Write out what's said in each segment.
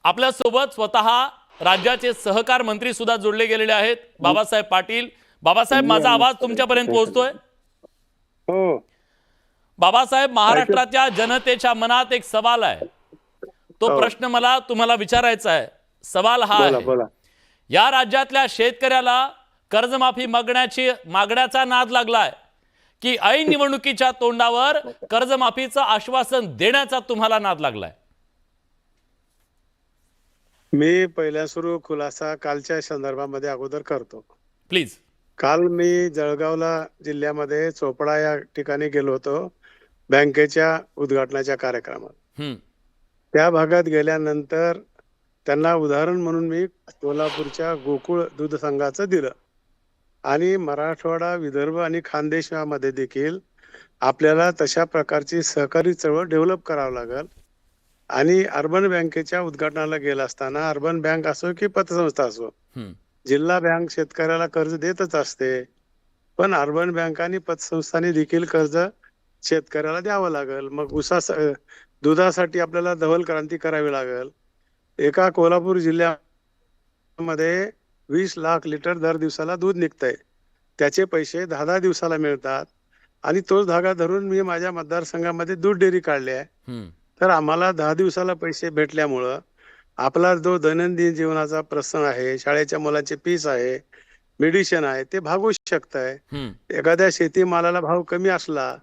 आपल्यासोबत स्वतः राज्याचे सहकार मंत्री सुद्धा जोडले गेलेले आहेत, बाबासाहेब पाटील. बाबासाहेब, माझा आवाज तुमच्यापर्यंत पोहोचतोय? हो, बाबासाहेब, महाराष्ट्राच्या जनतेच्या मनात एक सवाल आहे. तो हो. प्रश्न मला तुम्हाला विचारायचा आहे. सवाल हा बोला आहे, बोला. या राज्यातल्या शेतकऱ्याला कर्जमाफी मागण्याचा नाद लागलाय की ऐन निवडणुकीच्या तोंडावर कर्जमाफीचं आश्वासन देण्याचा तुम्हाला नाद लागलाय? मी पहिल्या सुरू खुलासा कालच्या संदर्भामध्ये अगोदर करतो. प्लीज. काल मी जळगावला जिल्ह्यामध्ये चोपडा या ठिकाणी गेलो होतो बँकेच्या उद्घाटनाच्या कार्यक्रमात. त्या भागात गेल्यानंतर त्यांना उदाहरण म्हणून मी कोल्हापूरच्या गोकुळ दूध संघाचं दिलं आणि मराठवाडा, विदर्भ आणि खानदेशामध्ये देखील आपल्याला तशा प्रकारची सहकारी चळवळ डेव्हलप करावं लागेल. आणि अर्बन बँकेच्या उद्घाटनाला गेला असताना अर्बन बँक असो की पतसंस्था असो, जिल्हा बँक शेतकऱ्याला कर्ज देतच असते, पण अर्बन बँक आणि पतसंस्थांनी देखील कर्ज शेतकऱ्याला द्यावं लागेल. मग दुधासाठी आपल्याला धवल क्रांती करावी लागेल. एका कोल्हापूर जिल्ह्यामध्ये 20 लाख लिटर दर दिवसाला दूध निघतंय. त्याचे पैसे 10-10 दिवसाला मिळतात आणि तोच धागा धरून मी माझ्या मतदारसंघामध्ये दूध डेअरी काढली आहे. तर आम्हाला 10 दिवसाला पैसे भेटल्यामुळं आपला जो दैनंदिन जीवनाचा प्रश्न आहे, शाळेच्या मुलांची फीस आहे, मेडिसिन आहे, ते भागू शकतंय. एखाद्या शेतीमालाला भाव कमी असला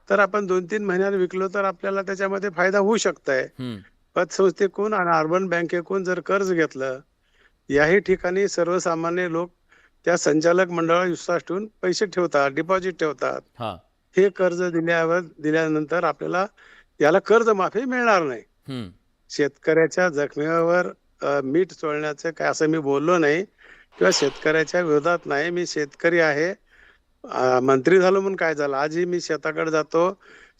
तर आपण 2-3 महिन्यात विकलो तर आपल्याला त्याच्यामध्ये फायदा होऊ शकतोय. पतसंस्थेकडून आणि अर्बन बँकेकडून जर कर्ज घेतलं, याही ठिकाणी सर्वसामान्य लोक त्या संचालक मंडळावर विश्वास ठेवून पैसे ठेवतात, डिपॉझिट ठेवतात. हे कर्ज दिल्यानंतर आपल्याला याला कर्जमाफी मिळणार नाही. शेतकऱ्याच्या जखमेवर मीठ चोळण्याचं काय असं मी बोललो नाही किंवा शेतकऱ्याच्या विरोधात नाही. मी शेतकरी आहे. मंत्री झालो म्हणून काय झालं, आजही मी शेताकडे जातो.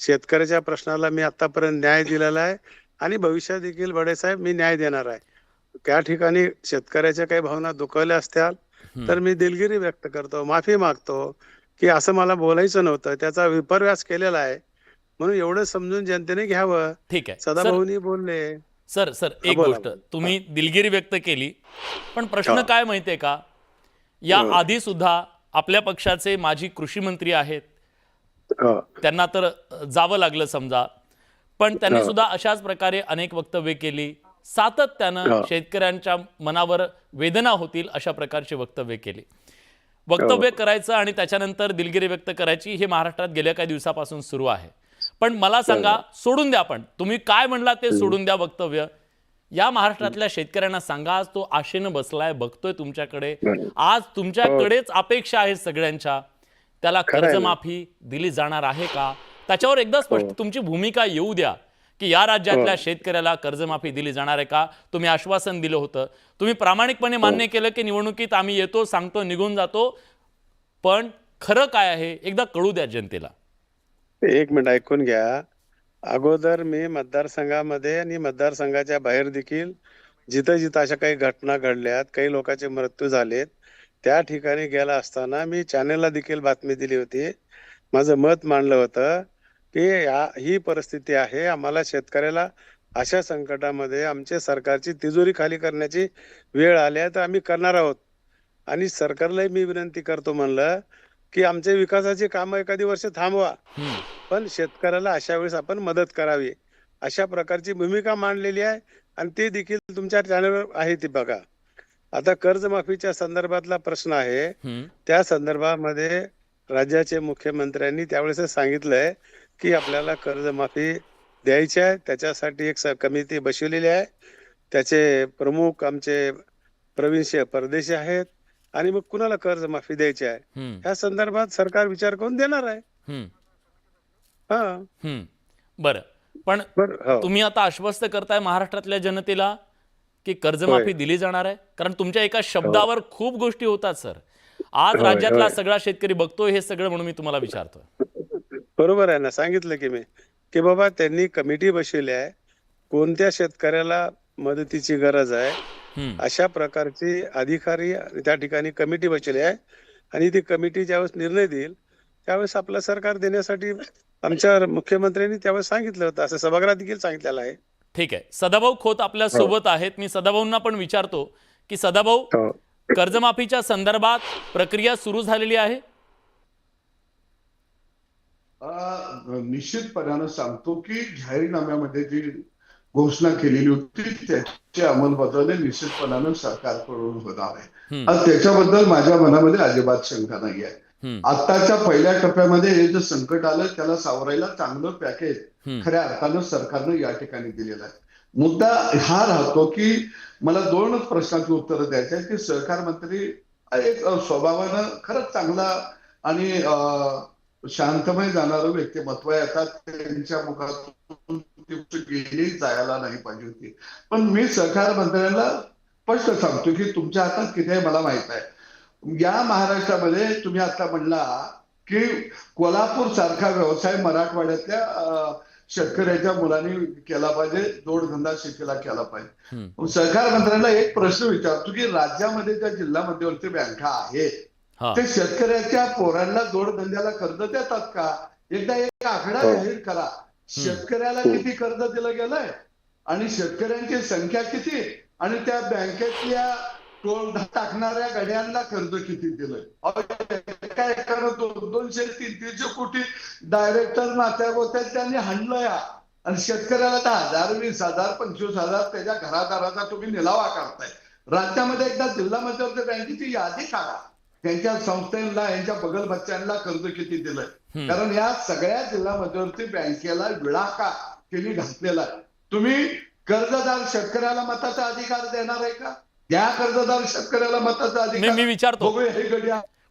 शेतकऱ्याच्या प्रश्नाला मी आतापर्यंत न्याय दिलेला आहे आणि भविष्यात देखील बडेसाहेब मी न्याय देणार आहे. त्या ठिकाणी शेतकऱ्याच्या काही भावना दुखावल्या असत्याल तर मी दिलगिरी व्यक्त करतो, माफी मागतो की असं मला बोलायचं नव्हतं, त्याचा विपर्यास केलेला आहे म्हणून एवढं समजून जनतेने घ्यावं. ठीक आहे सदाभाऊनी बोलले. सर. एक गोष्ट तुम्ही दिलगिरी व्यक्त केली, पण प्रश्न काय माहितीये का, या आधी सुद्धा आपल्या पक्षाचे माजी कृषी मंत्री आहेत, त्यांना तर जावं लागलं समजा, पण त्यांनी सुद्धा अशाच प्रकारे अनेक वक्तव्ये केली. सातत्यानं शेतकऱ्यांच्या मनावर वेदना होतील अशा प्रकारची वक्तव्ये केली. वक्तव्य करायचं आणि त्याच्यानंतर दिलगिरी व्यक्त करायची हे महाराष्ट्रात गेल्या काही दिवसापासून सुरू आहे. पण मला सांगा, सोडून द्या, पण तुम्ही काय म्हणला ते सोडून द्या वक्तव्य. या महाराष्ट्रातल्या शेतकऱ्यांना सांगा, आज तो आशेनं बसलाय, बघतोय तुमच्याकडे, आज तुमच्याकडेच अपेक्षा आहे सगळ्यांच्या, त्याला कर्जमाफी दिली जाणार आहे का, त्याच्यावर एकदा स्पष्ट तुमची भूमिका येऊ द्या की या राज्यातल्या शेतकऱ्याला कर्जमाफी दिली जाणार आहे का. तुम्ही आश्वासन दिलं होतं, तुम्ही प्रामाणिकपणे मान्य केलं की निवडणुकीत आम्ही येतो, सांगतो, निघून जातो, पण खरं काय आहे एकदा कळू द्या जनतेला. एक मिनिट ऐकून घ्या. अगोदर मी मतदारसंघामध्ये आणि मतदारसंघाच्या बाहेर देखील जिथं जिथं अशा काही घटना घडल्यात, काही लोकांचे मृत्यू झालेत, त्या ठिकाणी गेला असताना मी चॅनेलला देखील बातमी दिली होती. माझं मत मांडलं होतं की ही परिस्थिती आहे, आम्हाला शेतकऱ्याला अशा संकटामध्ये आमच्या सरकारची तिजोरी खाली करण्याची वेळ आली आहे तर आम्ही करणार आहोत. आणि सरकारलाही मी विनंती करतो म्हणलं की आमच्या विकासाची कामं एखादी वर्ष थांबवा, पण शेतकऱ्याला अशा वेळेस आपण मदत करावी, अशा प्रकारची भूमिका मांडलेली आहे आणि ते देखील तुमच्या चॅनलवर आहे. ती बघा. आता कर्जमाफीच्या संदर्भातला प्रश्न आहे, त्या संदर्भामध्ये राज्याचे मुख्यमंत्र्यांनी त्यावेळेस सांगितलंय की आपल्याला कर्जमाफी द्यायची आहे. त्याच्यासाठी एक कमिटी बसवलेली आहे. त्याचे प्रमुख आमचे प्रवीण परदेशी आहेत आणि मग कुणाला कर्जमाफी द्यायची आहे या संदर्भात सरकार विचार करून देणार आहे. बरं, पण तुम्ही आता आश्वस्त करताय महाराष्ट्रातल्या जनतेला की कर्जमाफी दिली जाणार आहे, कारण तुमच्या एका शब्दावर खूप गोष्टी होतात सर. आज राज्यातला सगळा शेतकरी बघतोय हे सगळं, म्हणून मी तुम्हाला विचारतोय. बरोबर आहे ना, सांगितलं की मी की बाबा त्यांनी कमिटी बसवली आहे, कोणत्या शेतकऱ्याला मदतीची गरज आहे अशा प्रकारची अधिकारी त्या ठिकाणी कमिटी बसवली आहे आणि ती कमिटी ज्यावेळेस निर्णय देईल त्यावेळेस आपलं सरकार देण्यासाठी आमच्या मुख्यमंत्र्यांनी त्यावेळेस सांगितलं होतं, असं सभागृहात देखील सांगितलेलं आहे. ठीक आहे. सदाभाऊ खोत आपल्या सोबत आहेत. मी सदाभाऊंना पण विचारतो की सदाभाऊ, कर्जमाफीच्या संदर्भात प्रक्रिया सुरू झालेली आहे? निश्चितपणानं सांगतो की जाहीरनाम्यामध्ये जी घोषणा केलेली होती त्याची अंमलबजावणी निश्चितपणानं सरकारकडून होणार आहे. आज त्याच्याबद्दल माझ्या मनामध्ये अजिबात शंका नाही आहे. आताच्या पहिल्या टप्प्यामध्ये हे जे संकट आलं त्याला सावरायला चांगलं पॅकेज खऱ्या अर्थानं सरकारनं या ठिकाणी दिलेलं आहे. मुद्दा हा राहतो की मला दोनच प्रश्नांची उत्तरं द्यायची आहेत की सहकार मंत्री एक स्वभावानं खरंच चांगला आणि शांतमय जाणारं व्यक्तिमत्व आहे. आता त्यांच्या मुखातून गेली जायला नाही पाहिजे होती. पण मी सहकार मंत्र्यांना स्पष्ट सांगतो की तुमच्या हातात किती आहे मला माहित आहे. या महाराष्ट्रामध्ये तुम्ही आता म्हणला की कोल्हापूर सारखा व्यवसाय मराठवाड्यातल्या शेतकऱ्याच्या मुलांनी केला पाहिजे, जोडधंदा शेतीला केला पाहिजे. सहकार मंत्र्यांना एक प्रश्न विचारतो की राज्यामध्ये ज्या जिल्हा मध्यवर्ती बँका आहेत ते शेतकऱ्याच्या पोरांना जोडधंद्याला कर्ज देतात का? एकदा एक आकडा जाहीर करा. शेतकऱ्याला किती कर्ज दिलं गेलंय आणि शेतकऱ्यांची संख्या किती आणि त्या बँकेतल्या टोल टाकणाऱ्या गड्यांना कर्ज किती दिलंय? काय करत 200-300 कोटी डायरेक्टर नात्या गोत्यात त्यांनी हाणलं या आणि शेतकऱ्याला 10,000, 20,000, 25,000 त्याच्या घरादाराचा तुम्ही निलावा करताय. राज्यामध्ये एकदा जिल्हा मध्यवर्ती बँकेची यादी काढा. त्यांच्या संस्थेला यांच्या बगल बच्च्यांना कर्ज किती दिलंय. कारण या सगळ्या जिल्हा मध्यवर्ती बँकेला विळाका त्यांनी घातलेला आहे. तुम्ही कर्जदार शेतकऱ्याला मताचा अधिकार देणार आहे का? या कर्जदार शेतकऱ्याला मताचा अधिकार मी विचारतो.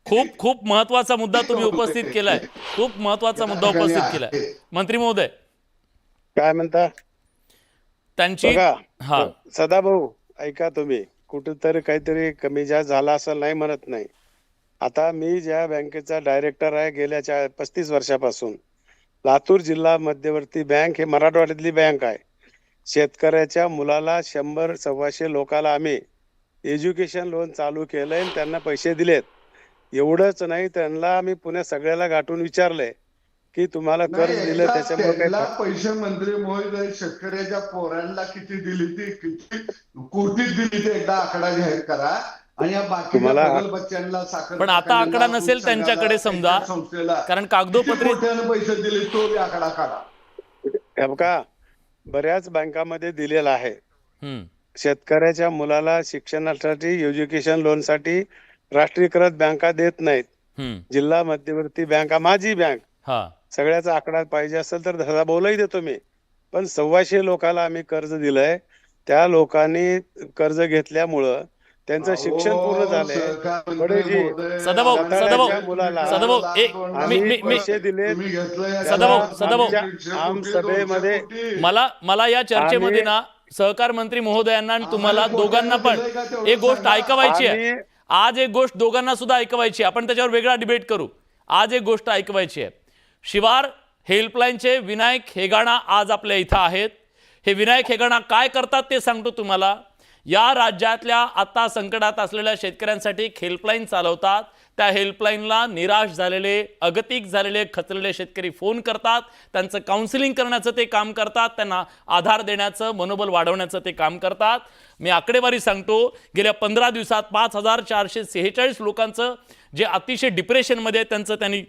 खूप खूप महत्वाचा मुद्दा तुम्ही उपस्थित केलाय. खूप महत्वाचा मुद्दा उपस्थित केलाय. मंत्री महोदय काय म्हणता? त्यांची सदाभाऊ ऐका, तुम्ही कुठेतरी काहीतरी कमी जास्त झाला असं नाही म्हणत नाही. आता मी ज्या बँकेचा डायरेक्टर आहे गेल्या 35 वर्षापासून, लातूर जिल्हा मध्यवर्ती बँक हे मराठवाड्यातली बँक आहे. शेतकऱ्याच्या मुलाला 100-125 लोकांना आम्ही एज्युकेशन लोन चालू केलंय, त्यांना पैसे दिलेत. एवढंच नाही, त्यांना आम्ही पुण्या सगळ्याला गाठून विचारलंय की तुम्हाला कर्ज दिलं त्याच्यामुळे पैसे मंत्री महोदय शेतकऱ्याच्या पोरांना किती दिली ती किती कोटी दिली ते एकदा आकडा जाहीर करा आणि या बाकी बच्च्यांना साखर. पण आता आकडा नसेल त्यांच्याकडे समजा, कारण कागदोपत्री पैसे दिले तो आकडा काढा. बघा बऱ्याच बँकामध्ये दिलेला आहे. शेतकऱ्याच्या मुलाला शिक्षणासाठी एज्युकेशन लोन साठी राष्ट्रीयकृत बँका देत नाहीत. जिल्हा मध्यवर्ती बँका माझी बँक सगळ्याचा आकडा पाहिजे असेल तर सदाभाऊलाही देतो मी. पण 125 लोकांना आम्ही कर्ज दिलंय. त्या लोकांनी कर्ज घेतल्यामुळं त्यांचं शिक्षण पूर्ण झालंय. सभेमध्ये मला या चर्चेमध्ये ना सहकार मंत्री महोदयांना आणि तुम्हाला दोघांना पण एक गोष्ट ऐकवायची आहे. आज एक गोष्ट दोघांना सुद्धा ऐकवायची, आपण त्याच्यावर वेगळा डिबेट करू. आज एक गोष्ट ऐकवायची आहे. शिवार हेल्पलाईनचे विनायक हेगाणा आज आपल्या इथं आहेत. हे विनायक हेगाणा काय करतात ते सांगतो तुम्हाला. या राज्यातल्या आता संकटात असलेल्या शेतकऱ्यांसाठी एक हेल्पलाईन चालवतात. त्या हेल्पलाईनला निराश झालेले, अगतिक झालेले, खचलेले शेतकरी फोन करतात. त्यांचं काउन्सिलिंग करण्याचं ते काम करतात. त्यांना आधार देण्याचं, मनोबल वाढवण्याचं ते काम करतात. मी आकडेवारी सांगतो, गेल्या 15 दिवसात 5,446 लोकांचं जे अतिशय डिप्रेशनमध्ये त्यांचं त्यांनी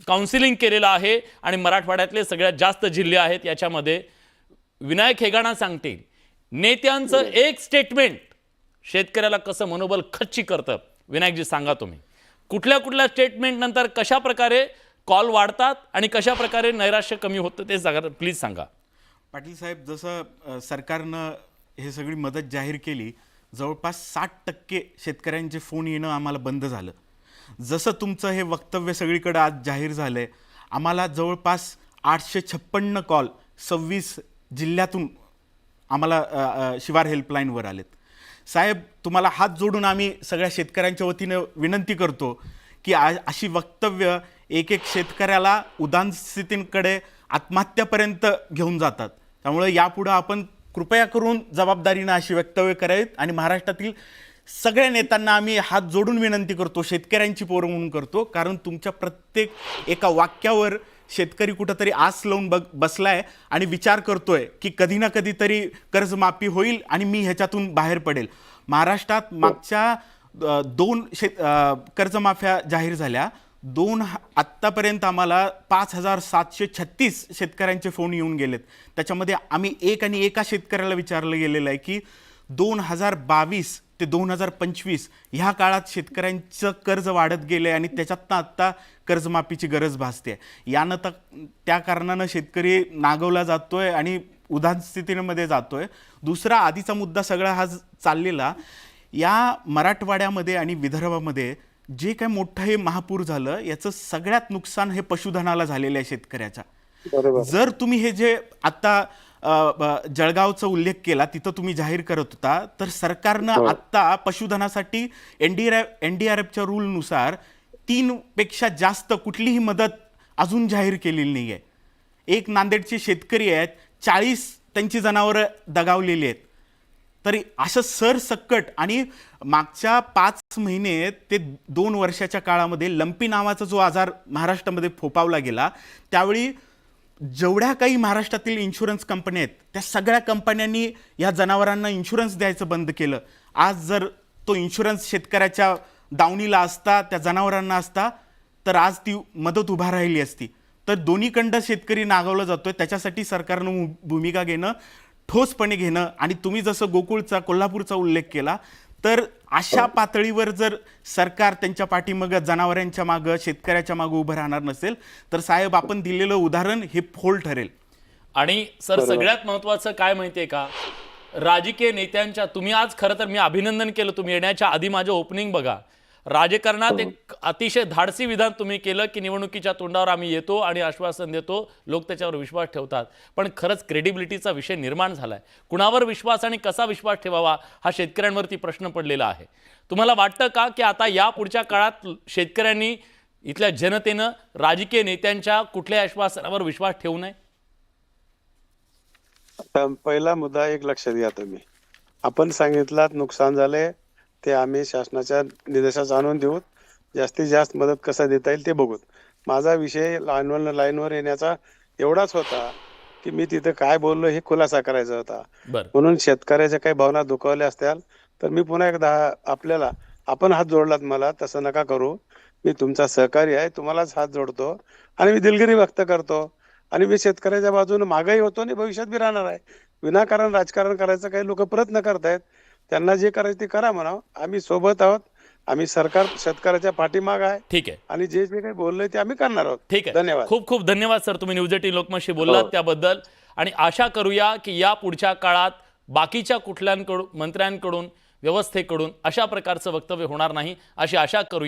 काउन्सिलिंग केलेलं आहे. आणि मराठवाड्यातले सगळ्यात जास्त जिल्हे आहेत याच्यामध्ये. विनायक हेगाणा सांगतील नेत्यांचं एक स्टेटमेंट शेतकऱ्याला कसं मनोबल खच्ची करतं. विनायकजी सांगा तुम्ही कुठल्या कुठल्या स्टेटमेंट नंतर कशा प्रकारे कॉल वाढतात आणि कशा प्रकारे नैराश्य कमी होतं ते सांगा प्लीज सांगा. पाटील साहेब, जसं सरकारनं हे सगळी मदत जाहीर केली, जवळपास 60% शेतकऱ्यांचे फोन येणं आम्हाला बंद झालं. जसं तुमचं हे वक्तव्य सगळीकडे आज जाहीर झालंय, आम्हाला जवळपास 856 कॉल 26 जिल्ह्यातून आम्हाला शिवार हेल्पलाईनवर आलेत. साहेब, तुम्हाला हात जोडून आम्ही सगळ्या शेतकऱ्यांच्या वतीनं विनंती करतो की अशी वक्तव्य एक शेतकऱ्याला उदान स्थितीकडे आत्महत्यापर्यंत घेऊन जातात. त्यामुळे यापुढं आपण कृपया करून जबाबदारीनं अशी वक्तव्य करावीत. आणि महाराष्ट्रातील सगळ्या नेत्यांना आम्ही हात जोडून विनंती करतो, शेतकऱ्यांची पोरं म्हणून करतो, कारण तुमच्या प्रत्येक एका वाक्यावर शेतकरी कुठंतरी आस लावून बसलाय आणि विचार करतोय की कधी ना कधी तरी कर्जमाफी होईल आणि मी ह्याच्यातून बाहेर पडेल. महाराष्ट्रात मागच्या दोन कर्जमाफ्या जाहीर झाल्या. आत्तापर्यंत आम्हाला 5,736 शेतकऱ्यांचे फोन येऊन गेलेत. त्याच्यामध्ये आम्ही एका शेतकऱ्याला विचारलं गेलेलं आहे की 2022 ते 2025 ह्या काळात शेतकऱ्यांचं कर्ज वाढत गेलं आहे आणि त्याच्यातनं आत्ता कर्जमाफीची गरज भासते. यानं तर त्या कारणानं शेतकरी नागवला जातोय आणि उदास स्थितीमध्ये जातोय. दुसरा आधीचा मुद्दा सगळा हा चाललेला, या मराठवाड्यामध्ये आणि विदर्भामध्ये जे काय मोठं हे महापूर झालं याचं सगळ्यात नुकसान हे पशुधनाला झालेलं आहे शेतकऱ्याच्या. जर तुम्ही हे जे आता जळगावचा उल्लेख केला तिथं तुम्ही जाहीर करत होता, तर सरकारनं आत्ता पशुधनासाठी NDRFच्या रूलनुसार 3 पेक्षा जास्त कुठलीही मदत अजून जाहीर केलेली नाही आहे. एक नांदेडचे शेतकरी आहेत, 40 त्यांची जनावरं दगावलेली आहेत. तरी असं सरसकट आणि मागच्या 5 महिने ते 2 वर्षाच्या काळामध्ये लंपी नावाचा जो आजार महाराष्ट्रामध्ये फोपावला गेला, त्यावेळी जेवढ्या काही महाराष्ट्रातील इन्शुरन्स कंपन्या आहेत त्या सगळ्या कंपन्यांनी या जनावरांना इन्शुरन्स द्यायचं बंद केलं. आज जर तो इन्शुरन्स शेतकऱ्याच्या दावणीला असता, त्या जनावरांना असता, तर आज ती मदत उभा राहिली असती. तर दोन्हीकडं शेतकरी नागावला जातोय. त्याच्यासाठी सरकारनं भूमिका घेणं, ठोसपणे घेणं. आणि तुम्ही जसं गोकुळचा कोल्हापूरचा उल्लेख केला, तर अशा पातळीवर जर सरकार त्यांच्या पाठीमागं जनावरांच्या मागं शेतकऱ्याच्या मागं उभं राहणार नसेल तर साहेब आपण दिलेलं उदाहरण हे फोल ठरेल. आणि सर सगळ्यात महत्वाचं काय माहितीये का, राजकीय नेत्यांच्या, तुम्ही आज खरं तर मी अभिनंदन केलं, तुम्ही येण्याच्या आधी माझं ओपनिंग बघा, राजकारणात एक अतिशय धाडसी विधान तुम्ही केलं की निवडणुकीच्या तोंडावर आम्ही येतो आणि आश्वासन देतो, लोक त्याच्यावर विश्वास ठेवतात. पण खरंच क्रेडिबिलिटीचा विषय निर्माण झालाय. कुणावर विश्वास आणि कसा विश्वास ठेवावा हा शेतकऱ्यांवरती प्रश्न पडलेला आहे. तुम्हाला वाटतं का की आता या पुढच्या काळात शेतकऱ्यांनी, इथल्या जनतेनं राजकीय नेत्यांच्या कुठल्या आश्वासनावर विश्वास ठेवू नये? पहिला मुद्दा एक लक्षात घ्या तुम्ही, आपण सांगितलात नुकसान झाले ते आम्ही शासनाच्या निर्देशास आणून देऊ, जास्तीत जास्त मदत कसं देता येईल ते बघू. माझा विषय लाईनवर येण्याचा एवढाच होता की मी तिथे काय बोललो हे खुलासा करायचा होता. म्हणून शेतकऱ्याच्या काही भावना दुखावल्या असत्याल तर मी पुन्हा एकदा आपल्याला, आपण हात जोडलात मला, तसं नका करू. मी तुमचा सहकारी आहे, तुम्हालाच हात जोडतो आणि मी दिलगिरी व्यक्त करतो. आणि मी शेतकऱ्याच्या बाजूने मागही होतो आणि भविष्यात बी राहणार आहे. विनाकारण राजकारण करायचं काही लोक प्रयत्न करतायत, त्यांना जे करायचं ते करा म्हणावं. आम्ही सोबत आहोत, आम्ही सरकार शेतकऱ्याच्या पाठीमाग आहे. ठीक आहे. आणि जे जे काही बोललंय ते आम्ही करणार आहोत. ठीक आहे. धन्यवाद. खूप खूप धन्यवाद सर, तुम्ही न्यूज 18 लोकमतशी बोललात त्याबद्दल. आणि आशा करूया की या पुढच्या काळात बाकीच्या कुठल्यांकडून, मंत्र्यांकडून, व्यवस्थेकडून अशा प्रकारचं वक्तव्य होणार नाही अशी आशा करूया.